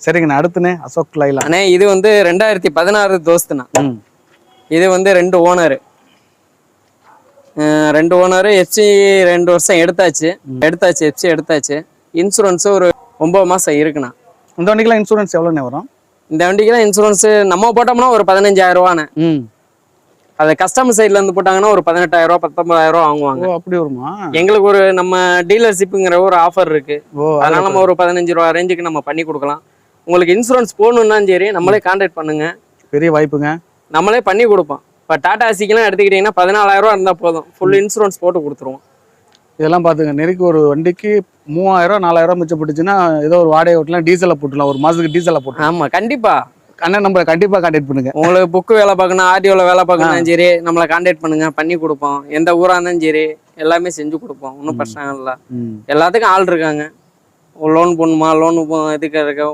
சரிங்கண்ணா. அடுத்துண்ணே அசோக் லைலாண்ட். அண்ணே இது வந்து 2016 தோஸ்துண்ணா. இது வந்து 2 ஓனர். 2 ஓனர். எஃப்சி 2 வருஷம் எடுத்தாச்சு. எஃப்சி எடுத்தாச்சு. இன்சூரன்ஸ் ஒரு 9 மாசம் இருக்குண்ணா. இந்த வண்டிக்கெல்லாம் இன்சூரன்ஸ் எவ்வளோண்ணே வரும்? இந்த வண்டிக்கெல்லாம் இன்சூரன்ஸ் நம்ம போட்டோம்னா ஒரு 15,000 ரூபாண்ணே. அது கஸ்டமர் சைட்ல இருந்து போட்டாங்கன்னா ஒரு 18,000 ரூபா 19,000 ரூபா வாங்குவாங்க. அப்படி வருமா? எங்களுக்கு ஒரு நம்ம டீலர்ஷிப்புங்கிற ஒரு ஆஃபர் இருக்கு. அதனால நம்ம ஒரு 15 ரூபா ரேஞ்சுக்கு நம்ம பண்ணி கொடுக்கலாம். உங்களுக்கு இன்சூரன்ஸ் போகணும்னாலும் சரி நம்மளே கான்டாக்ட் பண்ணுங்க. பெரிய வாய்ப்புங்க. நம்மளே பண்ணி கொடுப்போம். இப்போ டாடா ஏசிக்கெல்லாம் எடுத்துக்கிட்டீங்கன்னா 14,000 ரூபா இருந்தால் போதும், ஃபுல் இன்சூரன்ஸ் போட்டு கொடுத்துருவோம். இதெல்லாம் பார்த்துங்க, நெருக்கி ஒரு வண்டிக்கு 3,000 4,000 மிச்சப்பட்டுச்சுன்னா ஏதோ ஒரு வாடகை ஓட்டலாம், டீசலை போட்டுலாம், ஒரு மாதத்துக்கு டீசலை போட்டு. ஆமாம், கண்டிப்பாக அண்ணன் நம்மளை கண்டிப்பாக கான்டாக்ட் பண்ணுங்க. உங்களுக்கு புக்கு வேலை பார்க்கணும், ஆர்டிஓவில் வேலை பார்க்கணும் சரி நம்மளை கான்டாக்ட் பண்ணுங்க, பண்ணி கொடுப்போம். எந்த ஊராக இருந்தாலும் சரி எல்லாமே செஞ்சு கொடுப்போம், ஒன்றும் பிரச்சனை இல்லை. எல்லாத்துக்கும் ஆள் இருக்காங்க. லோன் போடணுமா, லோன் இதுக்கு இருக்க